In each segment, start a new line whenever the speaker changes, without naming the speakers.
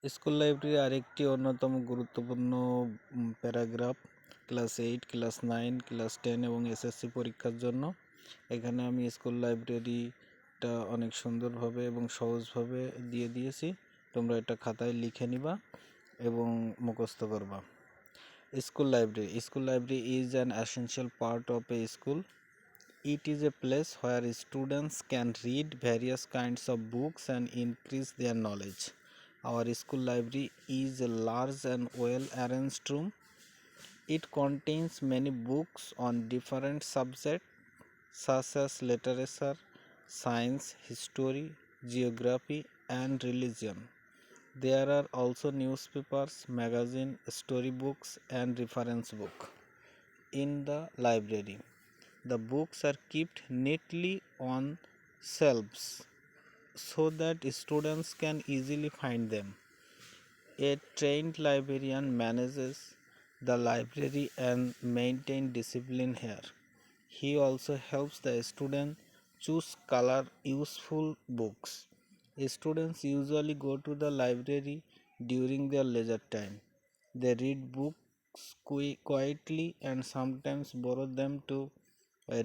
School library আরেকটি অন্যতম গুরুত্বপূর্ণ প্যারাগ্রাফ ক্লাস 8, ক্লাস 9, ক্লাস 10 এবং এসএসসি পরীক্ষার জন্য। এখানে আমি স্কুল লাইব্রেরিটা অনেক সুন্দরভাবে এবং সহজভাবে দিয়ে দিয়েছি। তোমরা এটা খাতায় লিখে নিবা এবং মুখস্থ করবা। School library is an essential part of a school. It is a place where students can read various kinds of books and increase their knowledge. Our school library is a large and well arranged room. It contains many books on different subjects such as literature, science, history, geography, and religion. There are also newspapers, magazines, storybooks, and reference books in the library. The books are kept neatly on shelves so that students can easily find them. A trained librarian manages the library and maintains discipline here. He also helps the student choose color useful books. Students usually go to the library during their leisure time. They read books quietly and sometimes borrow them to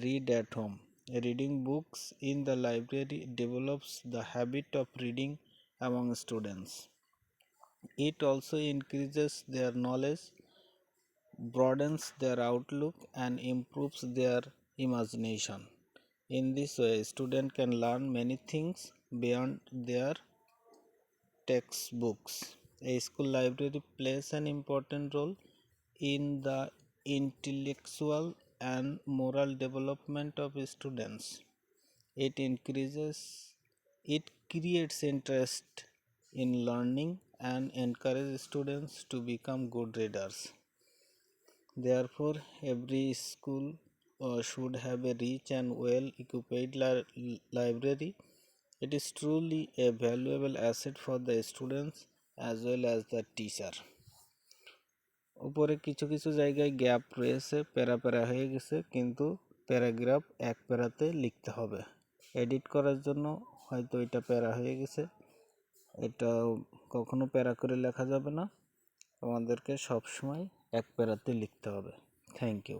read at home. Reading books in the library develops the habit of reading among students. It also increases their knowledge, broadens their outlook, and improves their imagination. In this way, students can learn many things beyond their textbooks. A school library plays an important role in the intellectual and moral development of students. It increases, it creates interest in learning and encourages students to become good readers. Therefore, every school should have a rich and well equipped library. It is truly a valuable asset for the students as well as the teacher. উপরে কিছু কিছু জায়গায় gap রয়েছে, প্যারা হয়ে গেছে, কিন্তু paragraph এক প্যারাতে লিখতে হবে। এডিট করার জন্য হয়তো এটা প্যারা হয়ে গেছে, এটা কখনো প্যারা করে লেখা যাবে না, আমাদেরকে সবসময় এক প্যারাতে লিখতে হবে। Thank you.